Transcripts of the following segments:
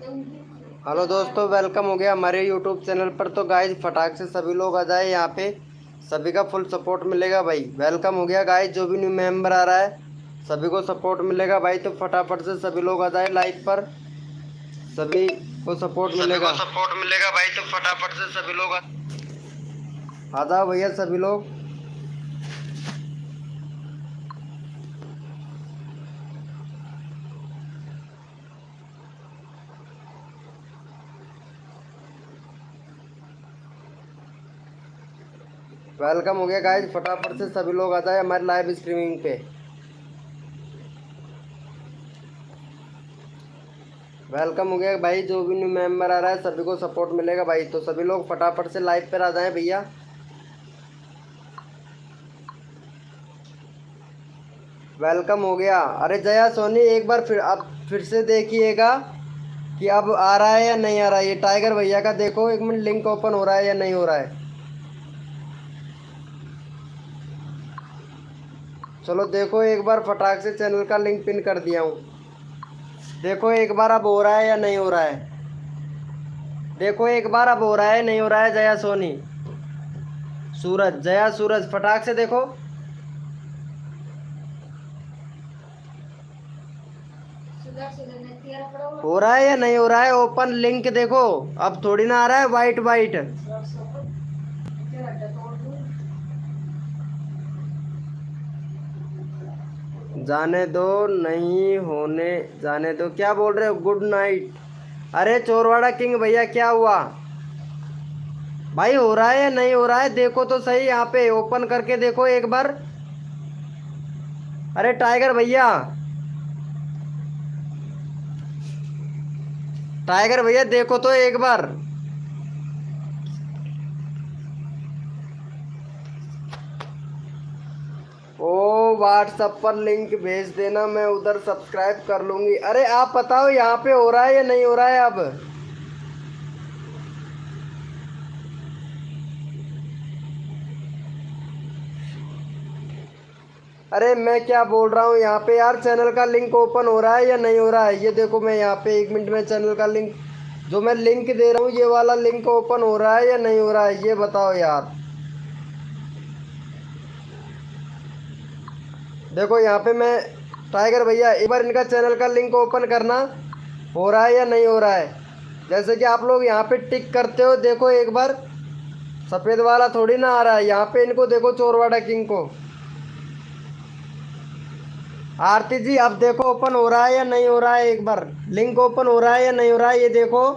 Hello दोस्तों, welcome हो गया हमारे यूट्यूब चैनल पर। तो गाइज फटाक से सभी लोग आ जाए, यहाँ पे सभी का फुल सपोर्ट मिलेगा भाई। वेलकम हो गया गाइज, जो भी न्यू मेंबर आ रहा है सभी को सपोर्ट मिलेगा भाई। तो फटाफट से सभी लोग आ जाए लाइव पर, सभी को सपोर्ट मिलेगा भाई। तो फटाफट से सभी लोग आ जाओ भैया सभी लोग। वेलकम हो गया गाइज, फटाफट से सभी लोग आ जाए हमारे लाइव स्ट्रीमिंग पे। वेलकम हो गया भाई, जो भी न्यू मेंबर आ रहा है सभी को सपोर्ट मिलेगा भाई। तो सभी लोग फटाफट से लाइव पर आ जाएं भैया। वेलकम हो गया। अरे जया सोनी, एक बार फिर अब फिर से देखिएगा कि अब आ रहा है या नहीं आ रहा है। ये टाइगर भैया का देखो, एक मिनट, लिंक ओपन हो रहा है या नहीं हो रहा है। चलो देखो एक बार, फटाक से चैनल का लिंक पिन कर दिया हूँ। देखो एक बार अब हो रहा है या नहीं हो रहा है। देखो एक बार अब हो रहा है नहीं हो रहा है। जया सोनी, सूरज, जया सूरज, फटाक से देखो। हो रहा है या नहीं हो रहा है। ओपन लिंक देखो, अब थोड़ी ना आ रहा है वाइट वाइट। जाने दो, नहीं होने जाने दो। क्या बोल रहे हो, गुड नाइट। अरे चोरवाड़ा किंग भैया, क्या हुआ भाई, हो रहा है या नहीं हो रहा है। देखो तो सही, यहाँ पे ओपन करके देखो एक बार। अरे टाइगर भैया, टाइगर भैया देखो तो एक बार। ओ व्हाट्सएप पर लिंक भेज देना, मैं उधर सब्सक्राइब कर लूंगी। अरे आप बताओ यहाँ पे हो रहा है या नहीं हो रहा है अब। अरे मैं क्या बोल रहा हूँ यहाँ पे यार, चैनल का लिंक ओपन हो रहा है या नहीं हो रहा है। ये देखो मैं यहाँ पे, एक मिनट में चैनल का लिंक, जो मैं लिंक दे रहा हूँ ये वाला लिंक ओपन हो रहा है या नहीं हो रहा है, ये बताओ यार। देखो यहाँ पे मैं, टाइगर भैया एक बार इनका चैनल का लिंक ओपन करना, हो रहा है या नहीं हो रहा है। जैसे कि आप लोग यहाँ पे टिक करते हो, देखो एक बार, सफ़ेद वाला थोड़ी ना आ रहा है। यहाँ पे इनको देखो, चोरवाड़ा किंग को। आरती जी अब देखो ओपन हो रहा है या नहीं हो रहा है, एक बार लिंक ओपन हो रहा है या नहीं हो रहा है, ये देखो।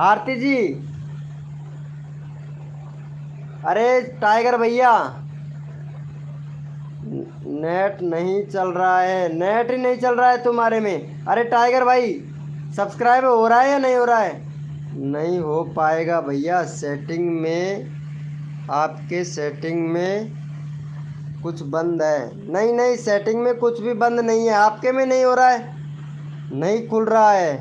आरती जी, अरे टाइगर भैया, नेट नहीं चल रहा है, नेट ही नहीं चल रहा है तुम्हारे में। अरे टाइगर भाई, सब्सक्राइब हो रहा है या नहीं हो रहा है। नहीं हो पाएगा भैया, सेटिंग में, आपके सेटिंग में कुछ बंद है। नहीं नहीं, सेटिंग में कुछ भी बंद नहीं है, आपके में नहीं हो रहा है, नहीं खुल रहा है।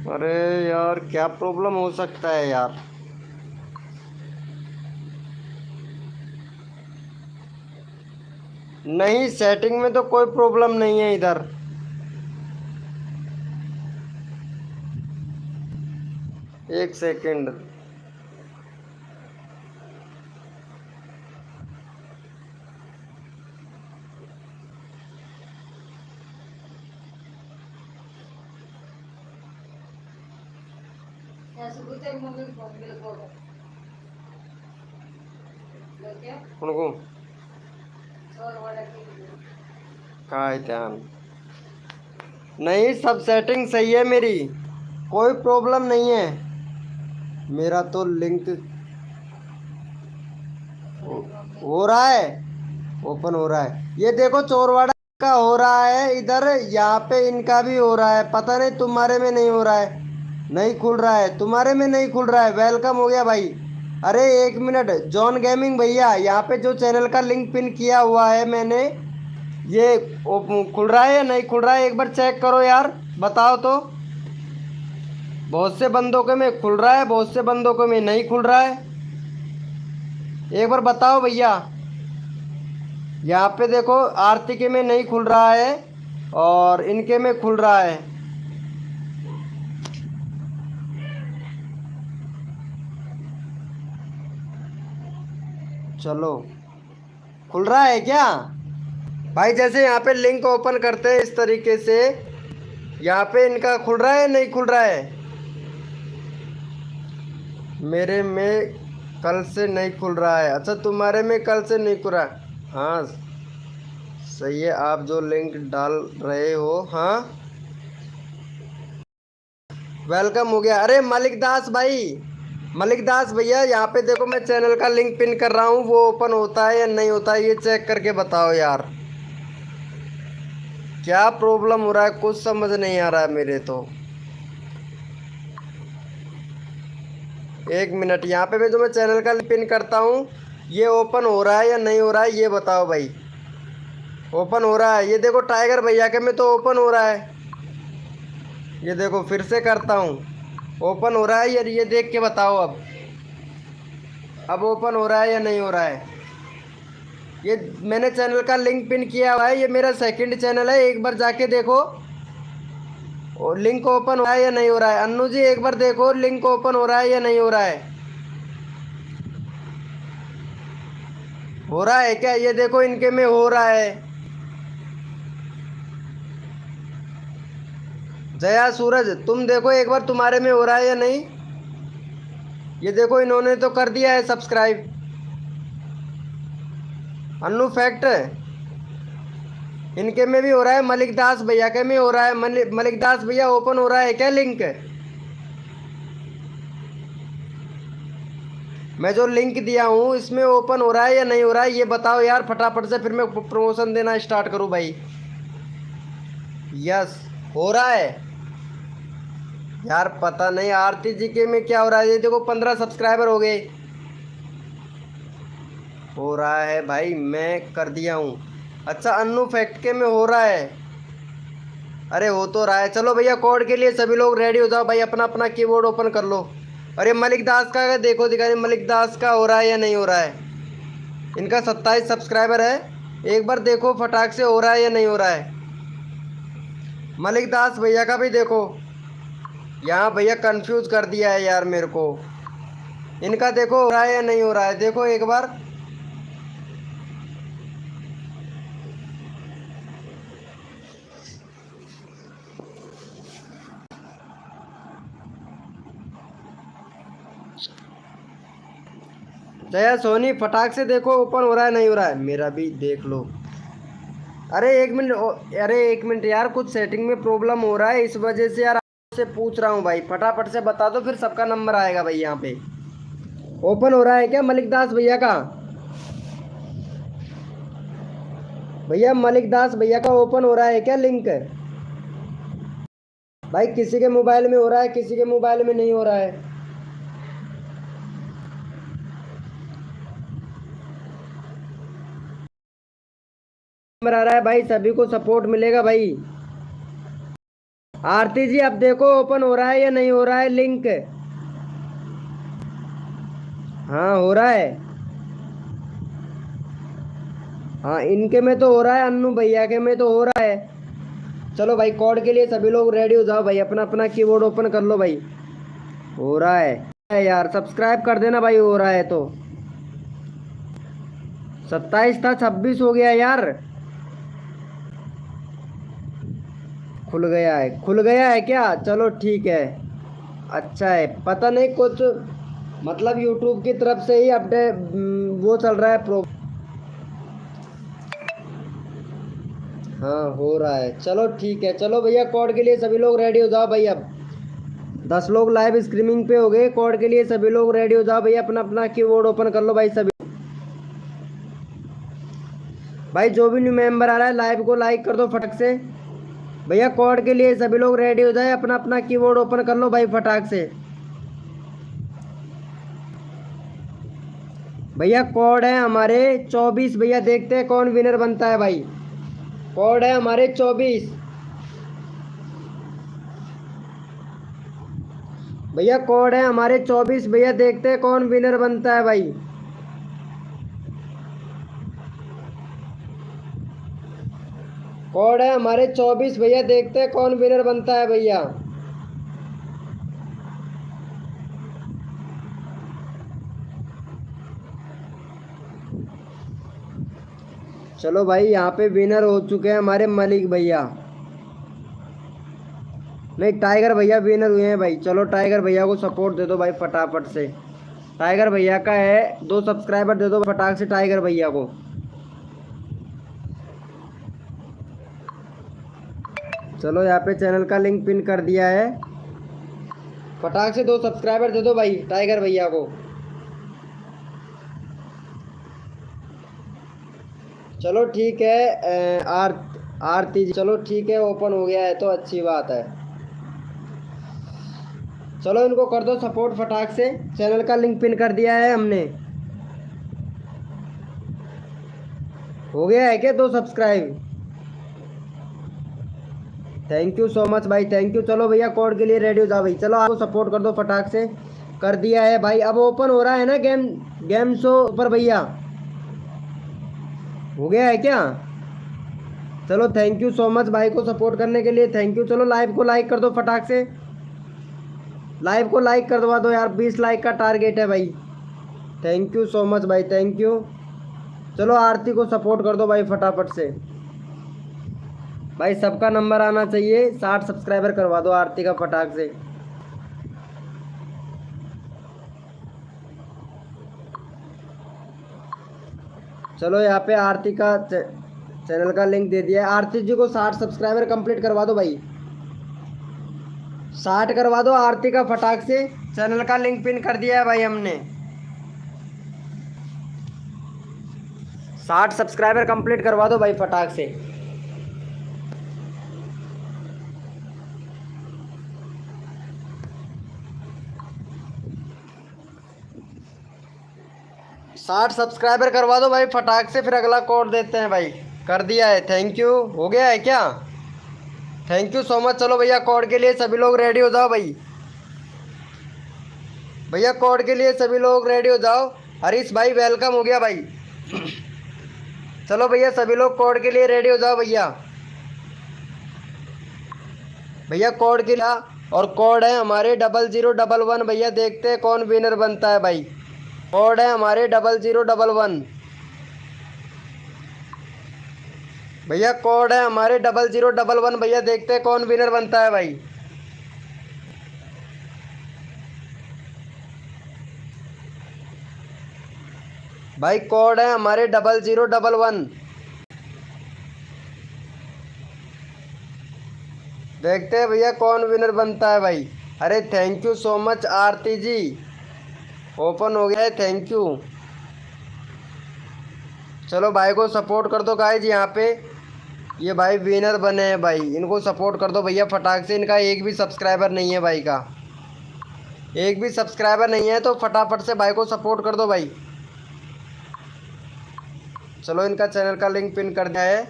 अरे यार क्या प्रॉब्लम हो सकता है यार। नहीं, सेटिंग में तो कोई प्रॉब्लम नहीं है इधर। एक सेकंड। उनको काय ध्यान, नहीं सब सेटिंग सही है मेरी, कोई प्रॉब्लम नहीं है। मेरा तो लिंक हो रहा है, ओपन हो रहा है। ये देखो चोरवाड़ा का हो रहा है इधर, यहाँ पे इनका भी हो रहा है। पता नहीं तुम्हारे में नहीं हो रहा है, नहीं खुल रहा है, तुम्हारे में नहीं खुल रहा है। वेलकम हो गया भाई। अरे एक मिनट, जॉन गेमिंग भैया, यहाँ पे जो चैनल का लिंक पिन किया हुआ है मैंने, ये खुल रहा है या नहीं खुल रहा है, एक बार चेक करो यार, बताओ तो। बहुत से बंदों के में खुल रहा है, बहुत से बंदों के में नहीं खुल रहा है। एक बार बताओ भैया। यहाँ पे देखो आरती के में नहीं खुल रहा है और इनके में खुल रहा है। चलो खुल रहा है क्या भाई? जैसे यहाँ पे लिंक ओपन करते हैं इस तरीके से, यहाँ पे इनका खुल रहा है नहीं खुल रहा है? मेरे में कल से नहीं खुल रहा है। अच्छा तुम्हारे में कल से नहीं खुल रहा? हाँ सही है, आप जो लिंक डाल रहे हो। हाँ वेलकम हो गया। अरे मलिक दास भाई, मलिक दास भैया, यहाँ पे देखो मैं चैनल का लिंक पिन कर रहा हूँ, वो ओपन होता है या नहीं होता है ये चेक करके बताओ यार। क्या प्रॉब्लम हो रहा है कुछ समझ नहीं आ रहा है मेरे तो। एक मिनट, यहाँ पे भी जो मैं चैनल का पिन करता हूँ ये ओपन हो रहा है या नहीं हो रहा है ये बताओ भाई। ओपन हो रहा है, ये देखो टाइगर भैया के में तो ओपन हो रहा है। ये देखो फिर से करता हूँ, ओपन हो रहा है यार, ये देख के बताओ अब ओपन हो रहा है या नहीं हो रहा है। ये मैंने चैनल का लिंक पिन किया हुआ है, ये मेरा सेकंड चैनल है, एक बार जाके देखो और लिंक ओपन हो रहा है या नहीं हो रहा है। अन्नू जी एक बार देखो लिंक ओपन हो रहा है या नहीं हो रहा है। हो रहा है क्या? ये देखो इनके में हो रहा है। जया सूरज तुम देखो एक बार तुम्हारे में हो रहा है या नहीं। ये देखो इन्होंने तो कर दिया है सब्सक्राइब। अन्नू फैक्ट इनके में भी हो रहा है, मलिक दास भैया के में हो रहा है। मलिक दास भैया ओपन हो रहा है क्या लिंक? मैं जो लिंक दिया हूँ इसमें ओपन हो रहा है या नहीं हो रहा है ये बताओ यार फटाफट से, फिर मैं प्रमोशन देना स्टार्ट करूँ भाई। यस हो रहा है यार, पता नहीं आरती जी के में क्या हो रहा है। ये देखो 15 सब्सक्राइबर हो गए। हो रहा है भाई, मैं कर दिया हूँ। अच्छा अन्नू फैक्ट के में हो रहा है? अरे हो तो रहा है। चलो भैया कोड के लिए सभी लोग रेडी हो जाओ भाई, अपना अपना कीबोर्ड ओपन कर लो। अरे मलिक दास का देखो दिखा, मलिक दास का हो रहा है या नहीं हो रहा है। इनका 27 सब्सक्राइबर है, एक बार देखो फटाक से हो रहा है या नहीं हो रहा है। मलिक दास भैया का भी देखो, यहाँ भैया कंफ्यूज कर दिया है यार मेरे को। इनका देखो हो रहा है या नहीं हो रहा है, देखो एक बार। जया सोनी फटाक से देखो ओपन हो रहा है नहीं हो रहा है। मेरा भी देख लो। अरे एक मिनट, अरे एक मिनट यार, कुछ सेटिंग में प्रॉब्लम हो रहा है इस वजह से यार आपसे पूछ रहा हूँ भाई, फटाफट से बता दो फिर सबका नंबर आएगा भाई। यहाँ पे ओपन हो रहा है क्या मलिक दास भैया का? भैया मलिक दास भैया का ओपन हो रहा है क्या लिंक? भाई किसी के मोबाइल में हो रहा है, किसी के मोबाइल में नहीं हो रहा है। नंबर आ रहा है भाई, सभी को सपोर्ट मिलेगा भाई। आरती जी अब देखो ओपन हो रहा है या नहीं हो रहा है लिंक? हाँ हो रहा है। हाँ इनके में तो हो रहा है, अन्नू भैया के में तो हो रहा है। चलो भाई कोड के लिए सभी लोग रेडी हो जाओ भाई, अपना अपना कीबोर्ड ओपन कर लो भाई। हो रहा है यार, सब्सक्राइब कर देना भाई हो रहा है तो। 27 था 26 हो गया यार। खुल गया है, खुल गया है क्या? चलो ठीक है, अच्छा है। पता नहीं कुछ मतलब यूट्यूब की तरफ से ही अपडेट वो चल रहा है प्रो। हाँ हो रहा है, चलो ठीक है। चलो भैया कोड के लिए सभी लोग रेडी हो जाओ भाई। अब 10 लोग लाइव स्ट्रीमिंग पे हो गए, कोड के लिए सभी लोग रेडी हो जाओ भैया, अपना अपना कीबोर्ड ओपन कर लो भाई सभी। भाई जो भी न्यू मेंबर आ रहा है लाइव को लाइक कर दो फटक से। भैया कोड के लिए सभी लोग रेडी हो जाए, अपना अपना कीबोर्ड ओपन कर लो भाई फटाक से। भैया कोड है हमारे 24, भैया देखते हैं कौन विनर बनता है भाई। कोड है हमारे 24। भैया कोड है हमारे 24, भैया देखते हैं कौन विनर बनता है भाई। कोड है हमारे 24 भैया, देखते हैं कौन विनर बनता है भैया। चलो भाई यहाँ पे विनर हो चुके हैं हमारे मलिक भैया, नहीं टाइगर भैया विनर हुए हैं भाई। चलो टाइगर भैया को सपोर्ट दे दो भाई फटाफट से। टाइगर भैया का है 2 सब्सक्राइबर, दे दो फटाक से टाइगर भैया को। चलो यहाँ पे चैनल का लिंक पिन कर दिया है, फटाक से 2 सब्सक्राइबर दे दो भाई टाइगर भैया को। चलो ठीक है आरती जी, चलो ठीक है ओपन हो गया है तो अच्छी बात है। चलो इनको कर दो सपोर्ट फटाक से, चैनल का लिंक पिन कर दिया है हमने। हो गया है क्या 2 subscribe? Thank you so much भाई, थैंक यू। चलो भैया कोड के लिए रेडी हो जाओ भाई। चलो आपको सपोर्ट कर दो फटाक से, कर दिया है भाई। अब ओपन हो रहा है ना गेम शो पर भैया, हो गया है क्या? चलो थैंक यू सो मच भाई को सपोर्ट करने के लिए, थैंक यू। चलो लाइव को लाइक कर दो फटाक से, लाइव को लाइक कर दो यार, 20 लाइक का टारगेट है भाई। थैंक यू सो मच भाई, थैंक यू। चलो आरती को सपोर्ट कर दो भाई फटाफट से भाई, सबका नंबर आना चाहिए। 60 सब्सक्राइबर करवा दो आरती का फटाक से। चलो यहाँ पे आरती का चैनल का लिंक दे दिया है। आरती जी को 60 सब्सक्राइबर कंप्लीट करवा दो भाई, 60 करवा दो आरती का फटाक से। चैनल का लिंक पिन कर दिया है भाई हमने। 60 सब्सक्राइबर कंप्लीट करवा दो भाई फटाक से। साठ सब्सक्राइबर करवा दो भाई फटाक से, फिर अगला कोड देते हैं भाई। कर दिया है, थैंक यू। हो गया है क्या? Thank you so much. चलो भैया कोड के लिए सभी लोग रेडी हो जाओ भाई, भैया कोड के लिए सभी लोग रेडी हो जाओ। हरीश भाई वेलकम हो गया भाई। चलो भैया सभी लोग कोड के लिए रेडी हो जाओ भैया, भैया कोड के लिए। और कोड है हमारे 0011 भैया, देखते हैं कौन विनर बनता है भाई। कोड है हमारे 0011 भैया, कोड है हमारे 0011 भैया, देखते हैं कौन विनर बनता है भाई। भाई कोड है हमारे 0011, देखते हैं भैया कौन विनर बनता है भाई। अरे thank you so much Aarti ji, open हो गया है, थैंक यू। चलो भाई को सपोर्ट कर दो गाइज। यहाँ पे ये भाई विनर बने हैं भाई, इनको सपोर्ट कर दो भैया फटाक से। इनका एक भी सब्सक्राइबर नहीं है भाई का, एक भी सब्सक्राइबर नहीं है, तो फटाफट से भाई को सपोर्ट कर दो भाई। चलो इनका चैनल का लिंक पिन कर दिया है,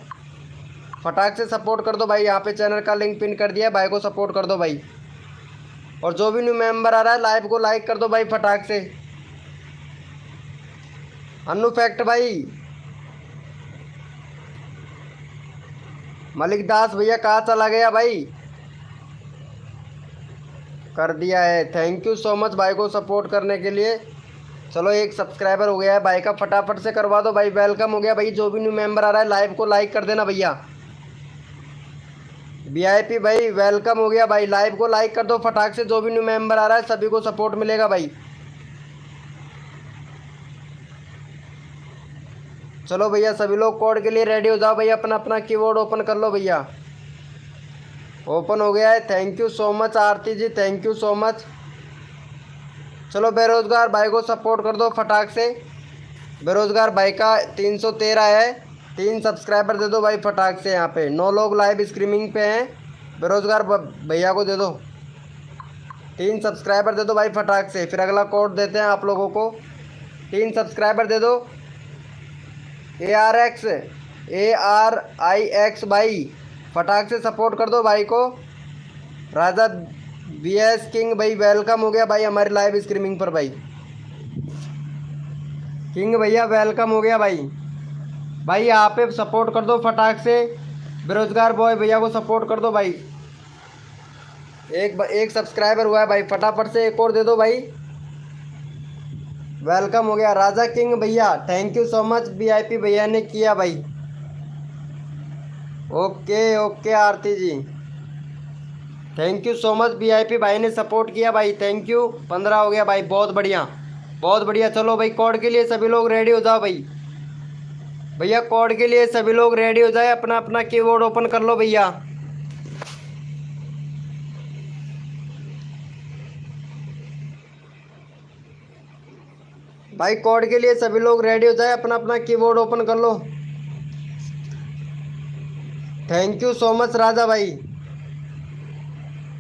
फटाक से सपोर्ट कर दो भाई। यहाँ पे चैनल का लिंक पिन कर दिया है, भाई को सपोर्ट कर दो भाई। और जो भी न्यू मेंबर आ रहा है लाइव को लाइक कर दो भाई फटाक से। अन्नू फैक्ट भाई, मलिक दास भैया कहाँ चला गया भाई? कर दिया है, थैंक यू सो मच भाई को सपोर्ट करने के लिए। चलो एक सब्सक्राइबर हो गया है भाई का, फटाफट से करवा दो भाई। वेलकम हो गया भाई, जो भी न्यू मेंबर आ रहा है लाइव को लाइक कर देना भैया। वीआईपी भाई वेलकम हो गया भाई, लाइव को लाइक कर दो फटाक से। जो भी न्यू मेंबर आ रहा है सभी को सपोर्ट मिलेगा भाई। चलो भैया सभी लोग कोड के लिए रेडी हो जाओ भैया, अपना अपना कीबोर्ड ओपन कर लो भैया। ओपन हो गया है, thank you so much Aarti ji, thank you so much. चलो बेरोज़गार भाई को सपोर्ट कर दो फटाक से। बेरोज़गार भाई का 313 है, 3 सब्सक्राइबर दे दो भाई फटाक से। यहाँ पे 9 लोग लाइव स्ट्रीमिंग पे हैं, बेरोज़गार भैया को दे दो 3 सब्सक्राइबर दे दो भाई फटाक से। फिर अगला कोड देते हैं आप लोगों को, 3 सब्सक्राइबर दे दो। ARIX भाई फटाक से सपोर्ट कर दो भाई को। राजा BS किंग भाई वेलकम हो गया भाई हमारी लाइव स्ट्रीमिंग पर भाई। किंग भैया वेलकम हो गया भाई। भाई यहाँ पे सपोर्ट कर दो फटाक से। बेरोजगार बॉय भैया को सपोर्ट कर दो भाई। एक सब्सक्राइबर हुआ है भाई, फटाफट से एक और दे दो भाई। वेलकम हो गया राजा किंग भैया, thank you so much, VIP भैया ने किया भाई। Okay okay Aarti ji, thank you so much, VIP भाई ने सपोर्ट किया भाई, थैंक यू। 15 हो गया भाई, बहुत बढ़िया बहुत बढ़िया। चलो भाई कोड के लिए सभी लोग रेडी हो जाओ भाई। भैया कोड के लिए सभी लोग रेडी हो जाए, अपना अपना कीबोर्ड ओपन कर लो भैया। भाई कोड के लिए सभी लोग रेडी हो जाए, अपना अपना कीबोर्ड ओपन कर लो। थैंक यू सो मच राजा भाई।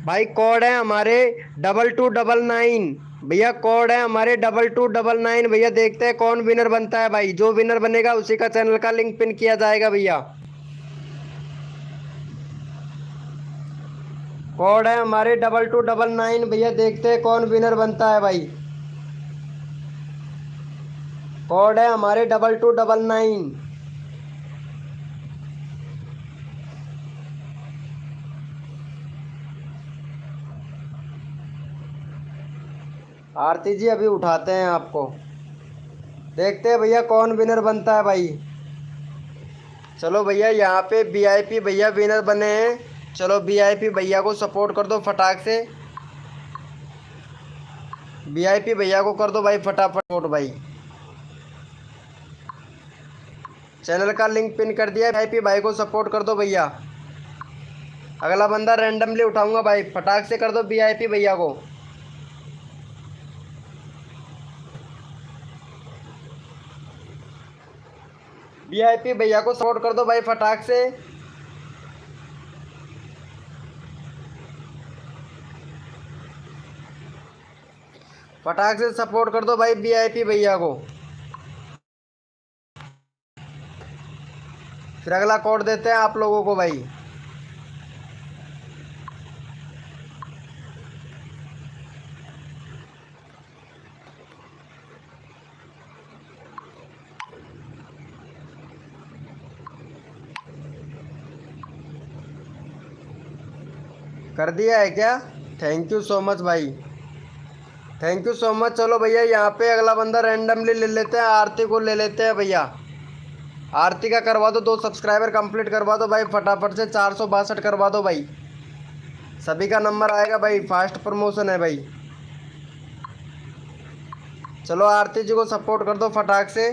भाई कोड है हमारे 2299 भैया, कोड है हमारे 2299 भैया। देखते हैं कौन विनर बनता है भाई, जो विनर बनेगा उसी का चैनल का लिंक पिन किया जाएगा भैया। कोड है हमारे 2299 भैया, देखते हैं कौन विनर बनता है भाई। कोड है हमारे 2299। आरती जी अभी उठाते हैं आपको, देखते हैं भैया कौन विनर बनता है भाई। चलो भैया यहाँ पे वीआईपी भैया विनर बने हैं। चलो वीआईपी भैया को सपोर्ट कर दो फटाक से, वीआईपी भैया को कर दो भाई फटाफट सपोर्ट भाई। चैनल का लिंक पिन कर दिया, वीआईपी भाई को सपोर्ट कर दो भैया। अगला बंदा रैंडमली उठाऊंगा भाई, फटाक से कर दो वीआईपी भैया को। वीआईपी भैया को सपोर्ट कर दो भाई फटाक से। फटाक से सपोर्ट कर दो भाई वीआईपी भैया को। फिर अगला कोड देते हैं आप लोगों को भाई। कर दिया है क्या? थैंक यू सो मच भाई, थैंक यू सो मच। चलो भैया यहाँ पे अगला बंदा रैंडमली ले लेते हैं, आरती को ले लेते हैं भैया। आरती का करवा दो, 2 सब्सक्राइबर कंप्लीट करवा दो भाई फटाफट से, 462 करवा दो भाई। सभी का नंबर आएगा भाई, फास्ट प्रमोशन है भाई। चलो आरती जी को सपोर्ट कर दो फटाक से,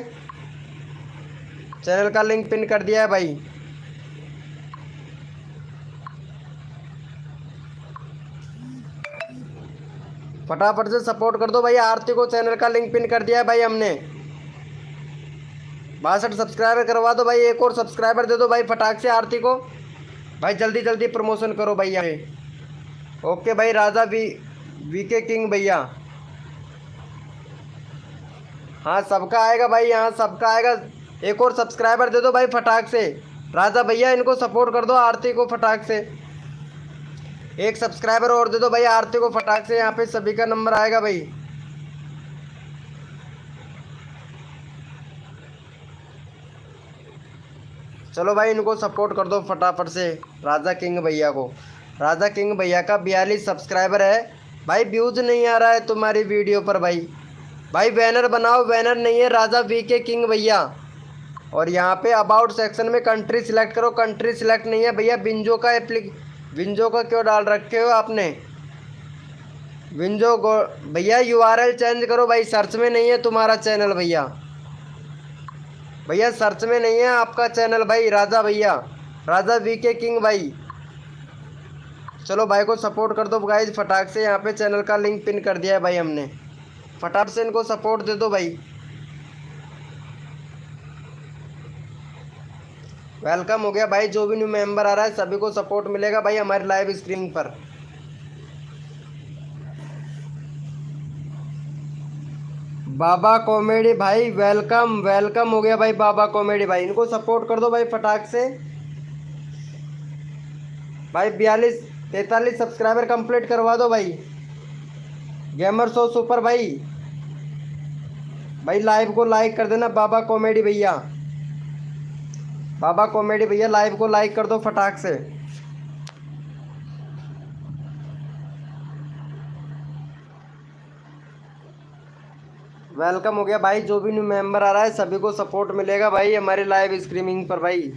चैनल का लिंक पिन कर दिया है भाई। फटाफट से सपोर्ट कर दो भाई आरती को, चैनल का लिंक पिन कर दिया है भाई हमने। 62 सब्सक्राइबर करवा दो भाई, एक और सब्सक्राइबर दे दो भाई फटाक से आरती को भाई, जल्दी जल्दी प्रमोशन करो भैया। ओके भाई राजा वीके किंग भैया, हाँ सबका आएगा भाई, यहाँ सबका आएगा। एक और सब्सक्राइबर दे दो भाई फटाक से, राजा भैया इनको सपोर्ट कर दो आरती को फटाक से। एक सब्सक्राइबर और दे दो भाई आरती को फटाक से, यहाँ पे सभी का नंबर आएगा भाई। चलो भाई इनको सपोर्ट कर दो फटाफट से, राजा किंग भैया को। राजा किंग भैया का 42 सब्सक्राइबर है भाई, व्यूज नहीं आ रहा है तुम्हारी वीडियो पर भाई। भाई बैनर बनाओ, बैनर नहीं है राजा वीके किंग भैया। और यहाँ पे अबाउट सेक्शन में कंट्री सिलेक्ट करो, कंट्री सिलेक्ट नहीं है भैया। विंजो का क्यों डाल रखे हो आपने? विंजो भैया यूआरएल चेंज करो भाई, सर्च में नहीं है तुम्हारा चैनल भैया। भैया सर्च में नहीं है आपका चैनल भाई, राजा भैया, राजा वीके किंग भाई। चलो भाई को सपोर्ट कर दो गाइज फटाक से, यहाँ पे चैनल का लिंक पिन कर दिया है भाई हमने। फटाक से इनको सपोर्ट दे दो भाई। वेलकम हो गया भाई, जो भी न्यू मेंबर आ रहा है सभी को सपोर्ट मिलेगा भाई हमारी लाइव स्ट्रीमिंग पर। बाबा कॉमेडी भाई वेलकम, वेलकम हो गया भाई बाबा कॉमेडी भाई, इनको सपोर्ट कर दो भाई फटाक से भाई। 43 सब्सक्राइबर कंप्लीट करवा दो भाई। गेमर शो सुपर भाई, भाई लाइव को लाइक कर देना बाबा कॉमेडी भैया। बाबा कॉमेडी भैया लाइव को लाइक कर दो फटाक से। वेलकम हो गया भाई, जो भी न्यू मेंबर आ रहा है सभी को सपोर्ट मिलेगा भाई हमारी लाइव स्ट्रीमिंग पर भाई।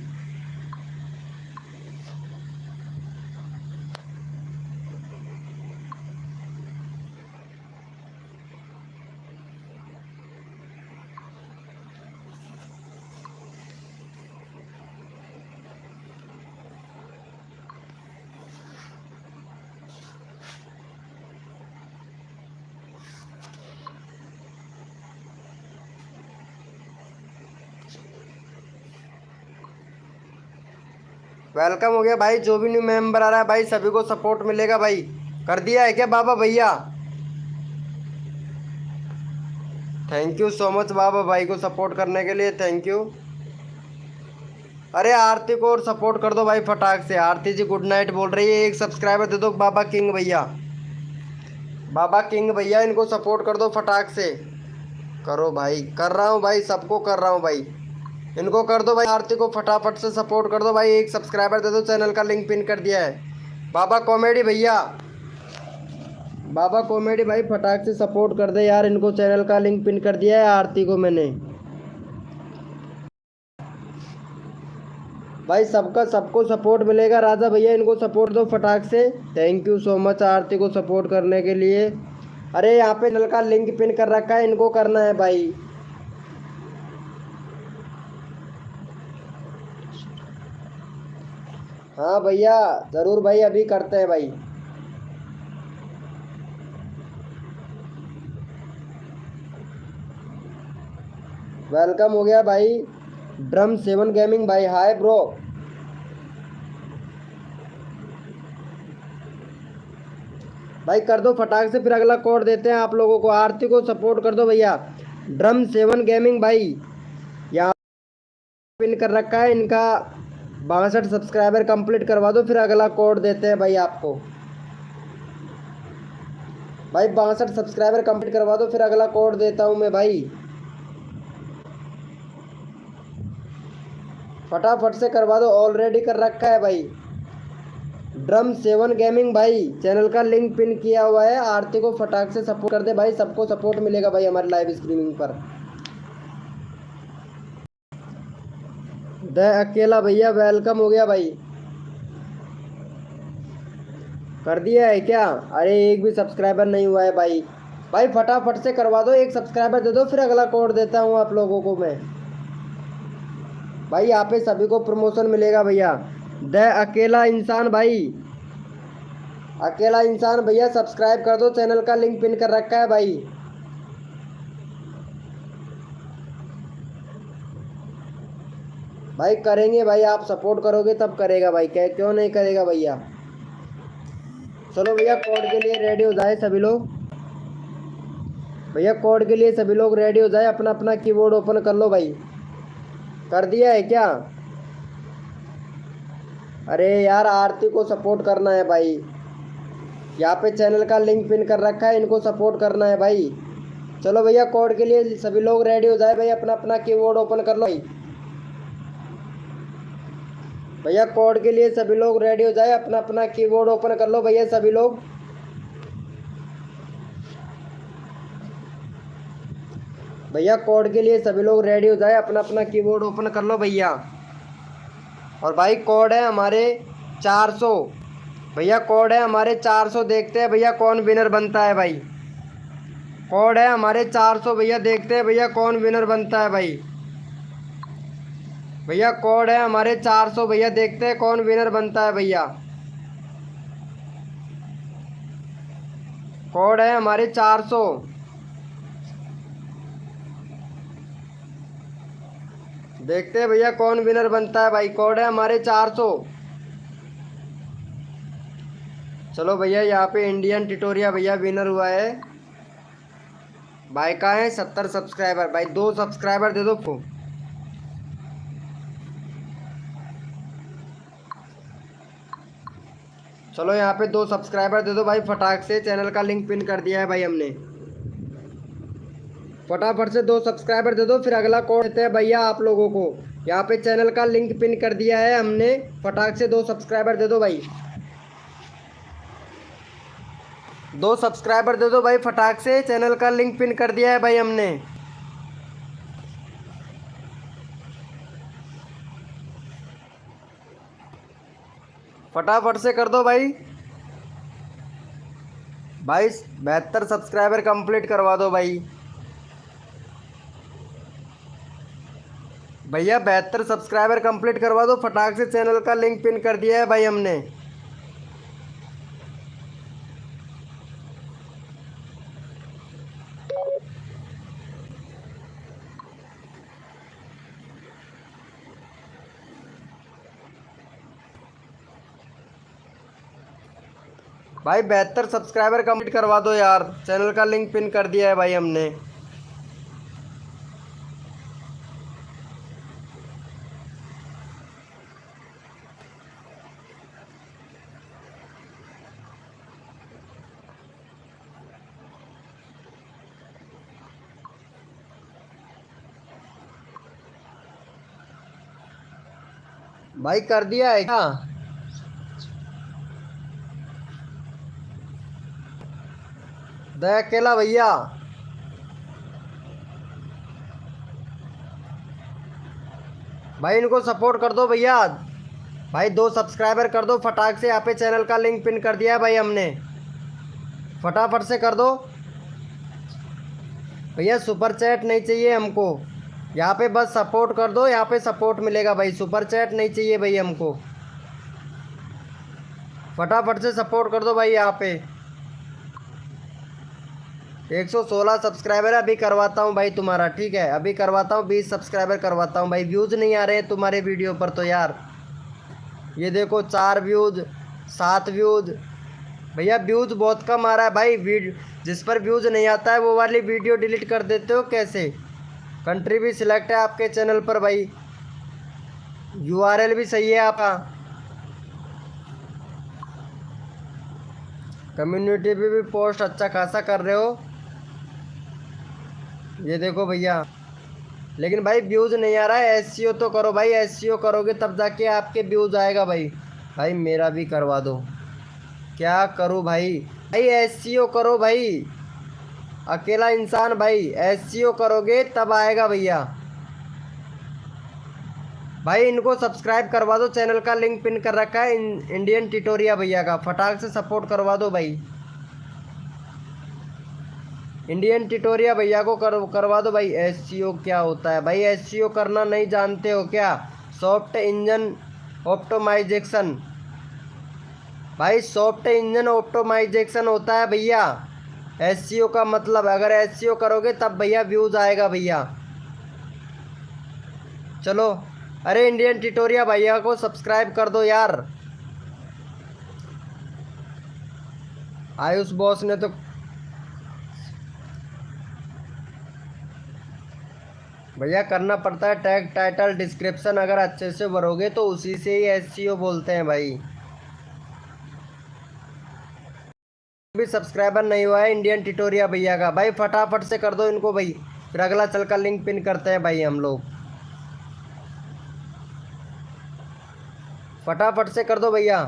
वेलकम हो गया भाई, जो भी न्यू मेंबर आ रहा है भाई सभी को सपोर्ट मिलेगा भाई। कर दिया है क्या बाबा भैया? थैंक यू सो मच बाबा भाई को सपोर्ट करने के लिए, थैंक यू। अरे आरती को और सपोर्ट कर दो भाई फटाक से। आरती जी गुड नाइट बोल रही है, एक सब्सक्राइबर दे दो बाबा किंग भैया। बाबा किंग भैया इनको सपोर्ट कर दो फटाक से। करो भाई, कर रहा हूँ भाई, सबको कर रहा हूँ भाई। इनको कर दो भाई, आरती को फटाफट से सपोर्ट कर दो भाई, एक सब्सक्राइबर दे दो, चैनल का लिंक पिन कर दिया है। बाबा कॉमेडी भैया, बाबा कॉमेडी भाई फटाक से सपोर्ट कर दे यार इनको, चैनल का लिंक पिन कर दिया है आरती को मैंने भाई। सबका सबको सपोर्ट मिलेगा। राजा भैया इनको सपोर्ट दो फटाक से। थैंक यू सो मच आरती को सपोर्ट करने के लिए। अरे यहाँ पे चैनल का लिंक पिन कर रखा है, इनको करना है भाई। हाँ भैया ज़रूर भाई, अभी करते हैं भाई। वेलकम हो गया भाई ड्रम 7 गेमिंग भाई, हाय ब्रो। भाई कर दो फटाक से, फिर अगला कोड देते हैं आप लोगों को। आरती को सपोर्ट कर दो भैया। ड्रम 7 गेमिंग भाई यहाँ पिन कर रखा है, इनका 62 सब्सक्राइबर कंप्लीट करवा दो, फिर अगला कोड देते हैं भाई आपको। भाई 62 सब्सक्राइबर कंप्लीट करवा दो, फिर अगला कोड देता हूँ मैं भाई। फटाफट से करवा दो, ऑलरेडी कर रखा है भाई। ड्रम 7 गेमिंग भाई चैनल का लिंक पिन किया हुआ है, आरती को फटाक से सपोर्ट कर दे भाई, सबको सपोर्ट मिलेगा भाई हमारी लाइव स्ट्रीमिंग पर। द अकेला भैया वेलकम हो गया भाई। कर दिया है क्या? अरे एक भी सब्सक्राइबर नहीं हुआ है भाई। भाई फटाफट से करवा दो, एक सब्सक्राइबर दे दो, फिर अगला कोड देता हूँ आप लोगों को मैं भाई। यहाँ पे सभी को प्रमोशन मिलेगा भैया। द अकेला इंसान भाई, अकेला इंसान भैया सब्सक्राइब कर दो, चैनल का लिंक पिन कर रखा है भाई। भाई करेंगे भाई, आप सपोर्ट करोगे तब करेगा भाई, क्या क्यों नहीं करेगा भैया। चलो भैया कोड के लिए रेडी हो जाए सभी लोग। भैया कोड के लिए सभी लोग रेडी हो जाए, अपना अपना कीबोर्ड ओपन कर लो भाई। कर दिया है क्या? अरे यार आरती को सपोर्ट करना है भाई, यहाँ पे चैनल का लिंक पिन कर रखा है, इनको सपोर्ट करना है भाई। चलो भैया कोड के लिए सभी लोग रेडी हो जाए भाई, अपना अपना कीबोर्ड ओपन कर लो भाई। भैया कोड के लिए सभी लोग रेडी हो जाए, अपना अपना कीबोर्ड ओपन कर लो भैया सभी लोग। भैया कोड के लिए सभी लोग रेडी हो जाए, अपना अपना कीबोर्ड ओपन कर लो भैया। और भाई कोड है हमारे 400 भैया, कोड है हमारे 400। देखते हैं भैया कौन विनर बनता है भाई। कोड है हमारे 400 भैया, देखते हैं भैया कौन विनर बनता है भाई। भैया कोड है हमारे 400 भैया, देखते हैं कौन विनर बनता है भैया। कोड है हमारे 400। देखते हैं भैया कौन विनर बनता है भाई, कोड है हमारे 400। चलो भैया यहाँ पे इंडियन टिटोरिया भैया विनर हुआ है भाई। का है 70 सब्सक्राइबर भाई, 2 सब्सक्राइबर दे दो को। चलो यहाँ पे 2 सब्सक्राइबर दे दो भाई फटाक से, चैनल का लिंक पिन कर दिया है भाई हमने। फटाफट से 2 सब्सक्राइबर दे दो, फिर अगला कौन देते हैं भैया आप लोगों को। यहाँ पे चैनल का लिंक पिन कर दिया है हमने, फटाक से 2 सब्सक्राइबर दे दो भाई। 2 सब्सक्राइबर दे दो भाई फटाक से, चैनल का लिंक पिन कर दिया है भाई हमने। फटाफट से कर दो भाई। 72 सब्सक्राइबर कंप्लीट करवा दो भाई। भैया 72 सब्सक्राइबर कंप्लीट करवा दो फटाक से, चैनल का लिंक पिन कर दिया है भाई हमने। भाई 72 सब्सक्राइबर कंप्लीट करवा दो यार, चैनल का लिंक पिन कर दिया है भाई हमने। भाई कर दिया है क्या? दया अकेला भैया, भाई इनको सपोर्ट कर दो भैया। भाई 2 सब्सक्राइबर कर दो फटाक से, यहाँ पे चैनल का लिंक पिन कर दिया है भाई हमने, फटाफट से कर दो भैया। सुपर चैट नहीं चाहिए हमको, यहाँ पे बस सपोर्ट कर दो, यहाँ पे सपोर्ट मिलेगा भाई, सुपर चैट नहीं चाहिए भाई हमको। फटाफट से सपोर्ट कर दो भाई। यहाँ पे 116 सब्सक्राइबर है, अभी करवाता हूँ भाई तुम्हारा, ठीक है अभी करवाता हूँ, 20 सब्सक्राइबर करवाता हूँ भाई। व्यूज़ नहीं आ रहे हैं तुम्हारे वीडियो पर तो यार, ये देखो 4 व्यूज़ 7 व्यूज़, भैया व्यूज़ बहुत कम आ रहा है भाई। जिस पर व्यूज़ नहीं आता है वो वाली वीडियो डिलीट कर देते हो कैसे? कंट्री भी सिलेक्ट है आपके चैनल पर भाई, यूआरएल भी सही है आपका, कम्युनिटी पे भी पोस्ट अच्छा खासा कर रहे हो, ये देखो भैया। लेकिन भाई व्यूज़ नहीं आ रहा है, एसईओ तो करो भाई, एसईओ करोगे तब जाके आपके व्यूज़ आएगा भाई। भाई मेरा भी करवा दो, क्या करूँ भाई? भाई एसईओ करो भाई, अकेला इंसान भाई, एसईओ करोगे तब आएगा भैया। भाई इनको सब्सक्राइब करवा दो, चैनल का लिंक पिन कर रखा है इंडियन ट्यूटोरिया भैया का, फटाक से सपोर्ट करवा दो भाई। इंडियन ट्यूटोरिया भैया को करवा दो भाई। एसईओ क्या होता है भाई? एसईओ करना नहीं जानते हो क्या? सॉफ्ट इंजन ऑप्टिमाइजेशन भाई, सॉफ्ट इंजन ऑप्टिमाइजेशन होता है भैया एसईओ का मतलब। अगर एसईओ करोगे तब भैया व्यूज़ आएगा भैया। चलो, अरे इंडियन ट्यूटोरिया भैया को सब्सक्राइब कर दो यार। आयुष बॉस ने तो भैया करना पड़ता है, टैग टाइटल डिस्क्रिप्शन अगर अच्छे से भरोगे तो उसी से ही एसईओ बोलते हैं भाई। भी सब्सक्राइबर नहीं हुआ है इंडियन ट्यूटोरिया भैया का, भाई फटाफट से कर दो इनको भाई, फिर अगला चल का लिंक पिन करते हैं भाई हम लोग। फटाफट से कर दो भैया।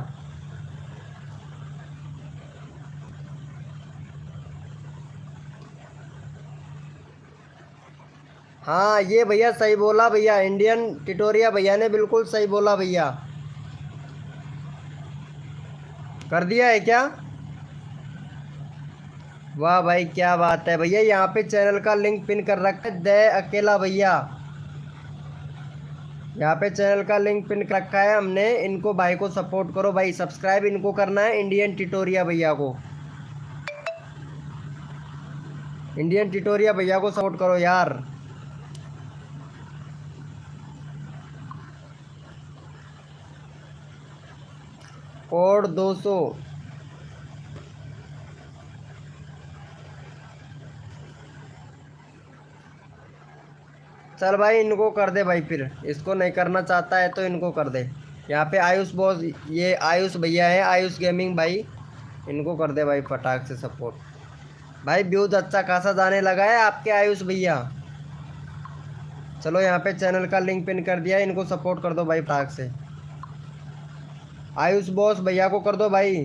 हाँ ये भैया सही बोला भैया, इंडियन ट्यूटोरिया भैया ने बिल्कुल सही बोला भैया। कर दिया है क्या? वाह भाई क्या बात है भैया। यहाँ पे चैनल का लिंक पिन कर रखा है दे अकेला भैया, यहाँ पे चैनल का लिंक पिन कर रखा है हमने। इनको भाई को सपोर्ट करो भाई, सब्सक्राइब इनको करना है इंडियन ट्यूटोरिया भैया को। इंडियन ट्यूटोरिया भैया को सपोर्ट करो यार। कोड 200 चल भाई इनको कर दे भाई, फिर इसको नहीं करना चाहता है तो इनको कर दे। यहाँ पे आयुष बॉस, ये आयुष भैया है, आयुष गेमिंग भाई, इनको कर दे भाई फटाक से सपोर्ट। भाई व्यूज अच्छा खासा जाने लगा है आपके आयुष भैया। चलो यहाँ पे चैनल का लिंक पिन कर दिया है, इनको सपोर्ट कर दो भाई फटाक से। आयुष बॉस भैया को कर दो भाई।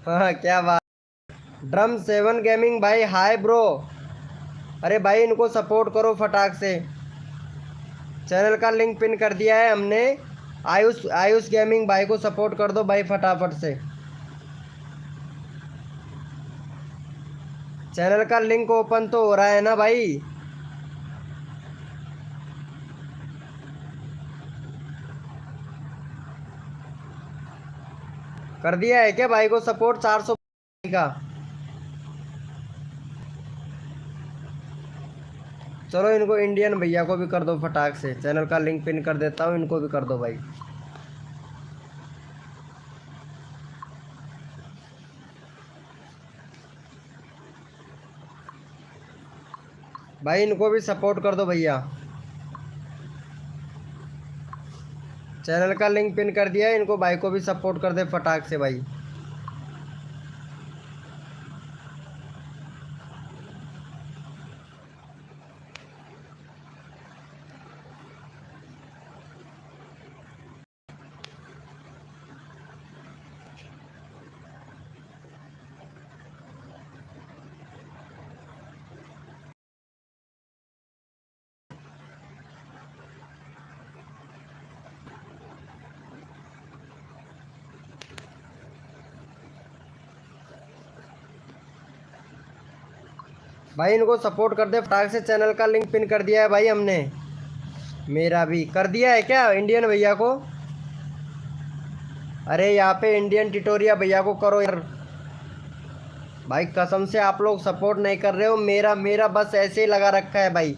हाँ क्या बात। ड्रम सेवन गेमिंग भाई हाय ब्रो। अरे भाई इनको सपोर्ट करो फटाक से। चैनल का लिंक पिन कर दिया है हमने। आयुष आयुष गेमिंग भाई को सपोर्ट कर दो भाई फटाफट से। चैनल का लिंक ओपन तो हो रहा है ना भाई। कर दिया है क्या भाई को सपोर्ट 400 का। चलो इनको इंडियन भैया को भी कर दो फटाक से। चैनल का लिंक पिन कर देता हूँ, इनको भी कर दो भाई। भाई इनको भी सपोर्ट कर दो भैया। चैनल का लिंक पिन कर दिया है, इनको भाई को भी सपोर्ट कर दे फटाक से भाई। भाई इनको सपोर्ट कर दे फटाक से। चैनल का लिंक पिन कर दिया है भाई हमने। मेरा भी कर दिया है क्या इंडियन भैया को। अरे यहाँ पे इंडियन टिटोरिया भैया को करो यार। भाई कसम से आप लोग सपोर्ट नहीं कर रहे हो। मेरा मेरा बस ऐसे ही लगा रखा है भाई।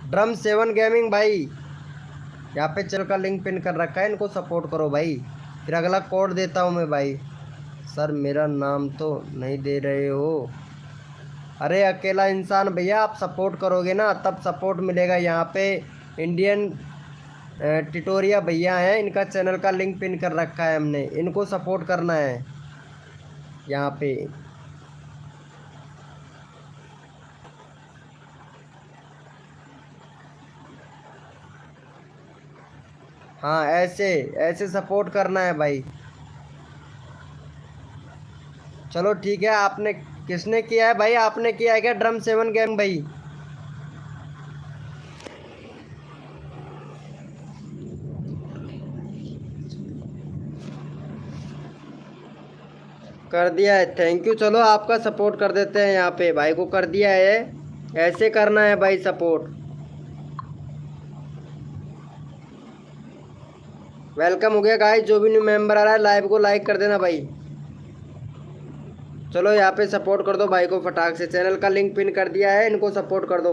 ड्रम सेवन गेमिंग भाई यहाँ पे चैनल का लिंक पिन कर रखा है, इनको सपोर्ट करो भाई। फिर अगला कोड देता हूँ मैं भाई। सर मेरा नाम तो नहीं दे रहे हो। अरे अकेला इंसान भैया, आप सपोर्ट करोगे ना तब सपोर्ट मिलेगा। यहाँ पे इंडियन टिटोरिया भैया हैं, इनका चैनल का लिंक पिन कर रखा है हमने, इनको सपोर्ट करना है यहाँ पे। हाँ ऐसे ऐसे सपोर्ट करना है भाई। चलो ठीक है। आपने किसने किया है भाई, आपने किया है क्या ड्रम सेवन गेम भाई। कर दिया है, थैंक यू। चलो आपका सपोर्ट कर देते हैं यहाँ पे। भाई को कर दिया है, ऐसे करना है भाई सपोर्ट। वेलकम हो गया गाइस। जो भी न्यू मेंबर आ रहा है लाइव को लाइक कर देना भाई। चलो यहाँ पे सपोर्ट कर दो भाई को फटाक से। चैनल का लिंक पिन कर दिया है, इनको सपोर्ट कर दो।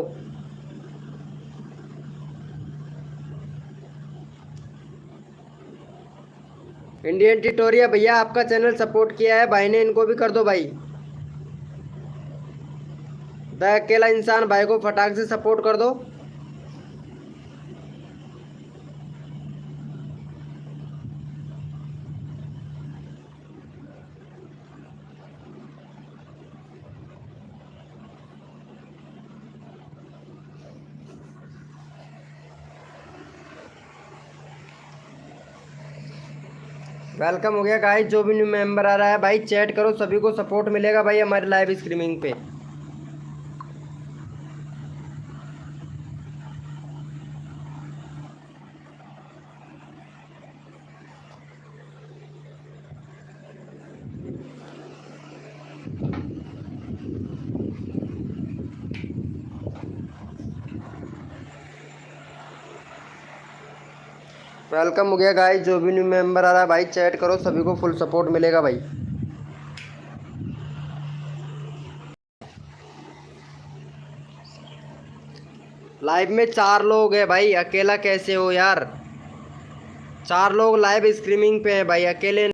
इंडियन टिटोरिया भैया आपका चैनल सपोर्ट किया है भाई ने, इनको भी कर दो भाई। द अकेला इंसान भाई को फटाक से सपोर्ट कर दो। वेलकम हो गया गाइस। जो भी न्यू मेंबर आ रहा है भाई चैट करो, सभी को सपोर्ट मिलेगा भाई हमारे लाइव स्ट्रीमिंग पे। वेलकम हो गया गाइस। जो भी न्यू मेंबर आ रहा है भाई चैट करो, सभी को फुल सपोर्ट मिलेगा भाई। लाइव में 4 लोग हैं भाई, अकेला कैसे हो यार। 4 लोग लाइव स्ट्रीमिंग पे हैं भाई, अकेले।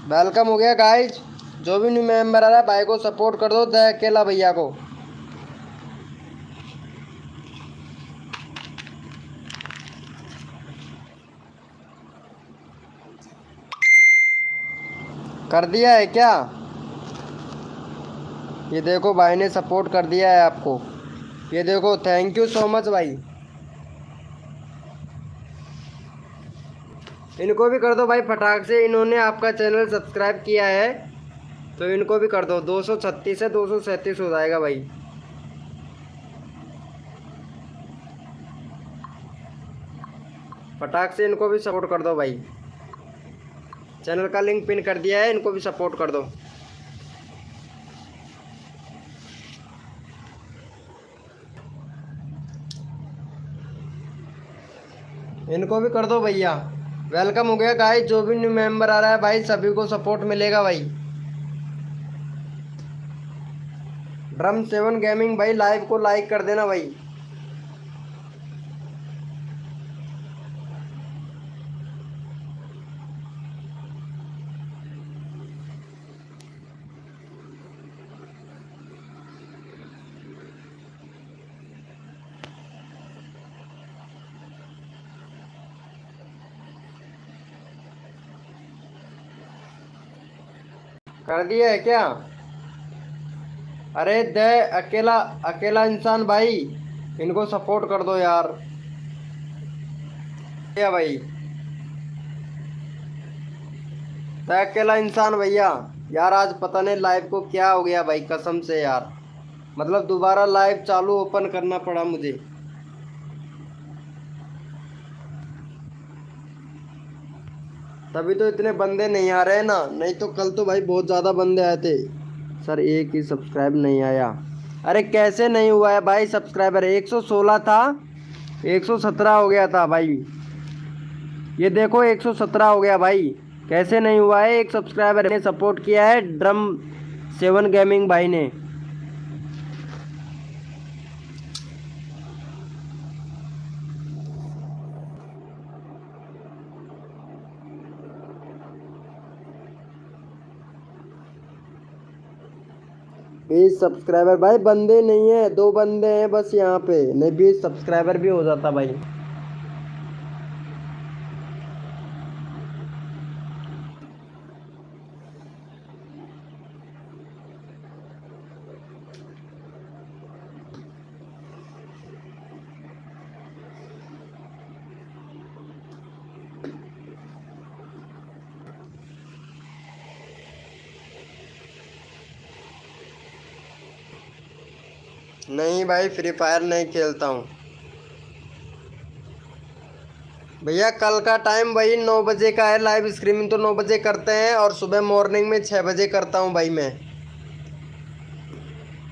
वेलकम हो गया गाइस। जो भी न्यू मेंबर आ रहा है भाई को सपोर्ट कर दो, द अकेला भैया को। कर दिया है क्या? ये देखो भाई ने सपोर्ट कर दिया है आपको। ये देखो, थैंक यू सो मच भाई। इनको भी कर दो भाई फटाक से, इन्होंने आपका चैनल सब्सक्राइब किया है तो इनको भी कर दो। 236 है, 237 हो जाएगा भाई। फटाक से इनको भी सपोर्ट कर दो भाई। चैनल का लिंक पिन कर दिया है, इनको भी सपोर्ट कर दो। इनको भी कर दो भैया। वेलकम हो गया गाइस, जो भी न्यू मेंबर आ रहा है भाई सभी को सपोर्ट मिलेगा भाई। ड्रम 7 गेमिंग भाई लाइव को लाइक कर देना भाई। कर दिया है क्या? अरे दे, अकेला अकेला इंसान भाई, इनको सपोर्ट कर दो यार। क्या भाई? दे अकेला इंसान भैया। यार आज पता नहीं लाइव को क्या हो गया भाई, कसम से यार। मतलब दोबारा लाइव चालू ओपन करना पड़ा मुझे। तभी तो इतने बंदे नहीं आ रहे हैं ना, नहीं तो कल तो भाई बहुत ज़्यादा बंदे आए थे। सर एक ही सब्सक्राइब नहीं आया। अरे कैसे नहीं हुआ है भाई सब्सक्राइबर? 116 था, 117 हो गया था भाई। ये देखो 117 हो गया भाई। कैसे नहीं हुआ है? एक सब्सक्राइबर ने सपोर्ट किया है ड्रम 7 गेमिंग भाई ने। बीस सब्सक्राइबर भाई, बंदे नहीं है, 2 बंदे हैं बस यहाँ पे, नहीं 20 सब्सक्राइबर भी हो जाता भाई। नहीं भाई फ्री फायर नहीं खेलता हूँ भैया। कल का टाइम वही 9 बजे का है, लाइव स्ट्रीमिंग तो 9 बजे करते हैं और सुबह मॉर्निंग में 6 बजे करता हूँ भाई मैं।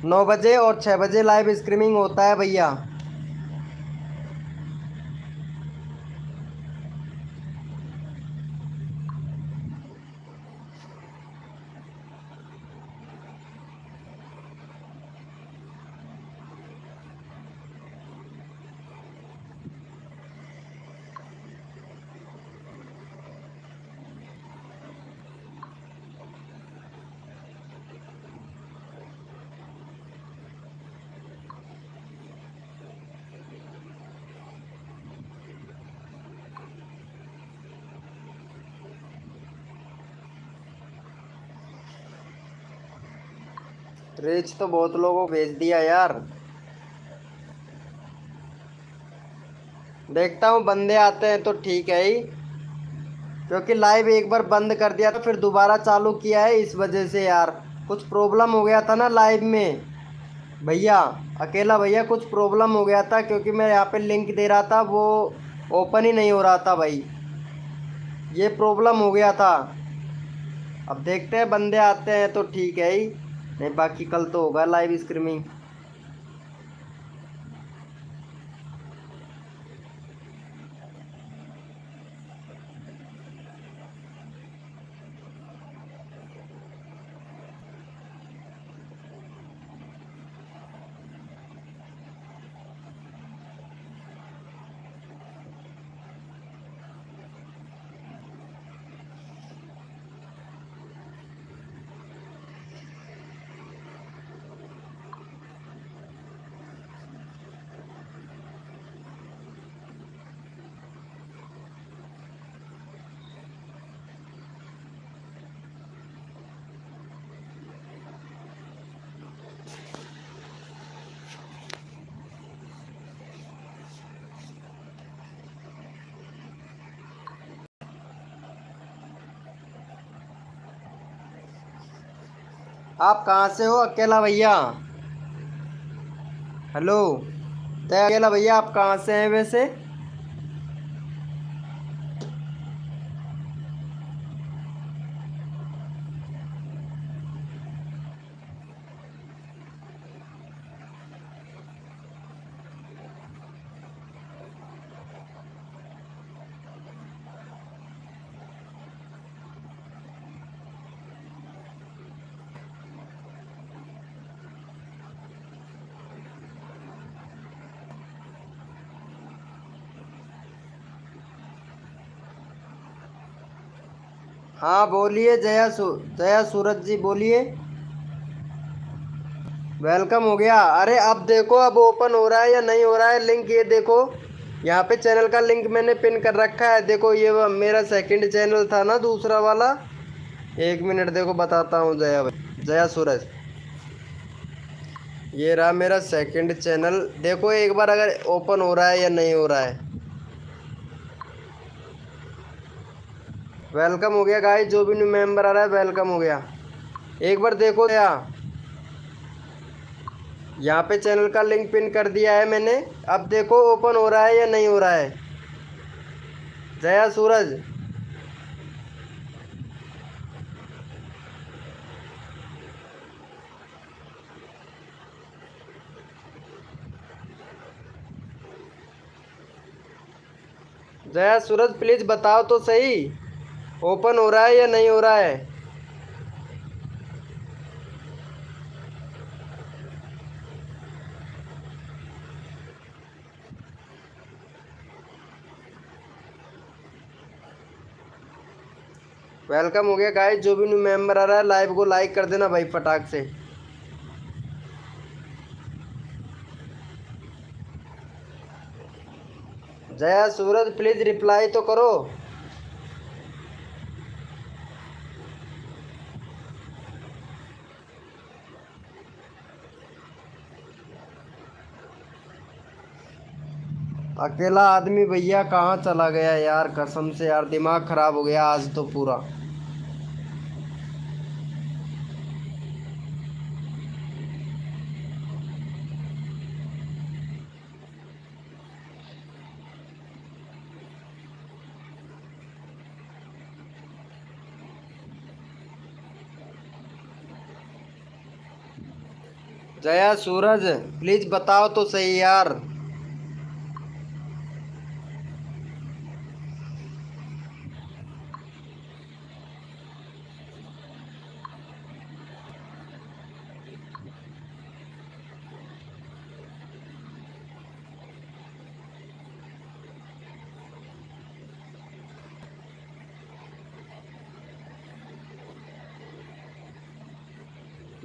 9 बजे और 6 बजे लाइव स्ट्रीमिंग होता है भैया। रीच तो बहुत लोगों को भेज दिया यार। देखता हूँ बंदे आते हैं तो ठीक है ही, क्योंकि लाइव एक बार बंद कर दिया था फिर दोबारा चालू किया है इस वजह से यार। कुछ प्रॉब्लम हो गया था ना लाइव में भैया। अकेला भैया कुछ प्रॉब्लम हो गया था, क्योंकि मैं यहाँ पे लिंक दे रहा था वो ओपन ही नहीं हो रहा था भाई, ये प्रॉब्लम हो गया था। अब देखते हैं बंदे आते हैं तो ठीक है ही, नहीं बाकी कल तो होगा लाइव स्ट्रीमिंग। आप कहाँ से हो अकेला भैया? हेलो। तो अकेला भैया आप कहाँ से हैं वैसे? हाँ बोलिए जया सूरज जी बोलिए। वेलकम हो गया। अरे अब देखो अब ओपन हो रहा है या नहीं हो रहा है लिंक, ये देखो यहाँ पे चैनल का लिंक मैंने पिन कर रखा है। देखो ये मेरा सेकंड चैनल था ना दूसरा वाला। एक मिनट देखो बताता हूँ जया सूरज। ये रहा मेरा सेकंड चैनल, देखो एक बार अगर ओपन हो रहा है या नहीं हो रहा है। वेलकम हो गया गाइस, जो भी न्यू मेंबर आ रहा है वेलकम हो गया। एक बार देखो यहाँ पे चैनल का लिंक पिन कर दिया है मैंने। अब देखो ओपन हो रहा है या नहीं हो रहा है। जया सूरज। जया सूरज प्लीज बताओ तो सही, ओपन हो रहा है या नहीं हो रहा है। वेलकम हो गया गाइस, जो भी न्यू मेंबर आ रहा है लाइव को लाइक कर देना भाई फटाक से। जया सूरज प्लीज रिप्लाई तो करो। अकेला आदमी भैया कहाँ चला गया यार, कसम से यार दिमाग खराब हो गया आज तो पूरा। जया सूरज प्लीज बताओ तो सही यार।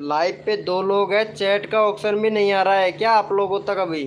लाइव पे 2 लोग हैं, चैट का ऑप्शन भी नहीं आ रहा है क्या आप लोगों तक अभी?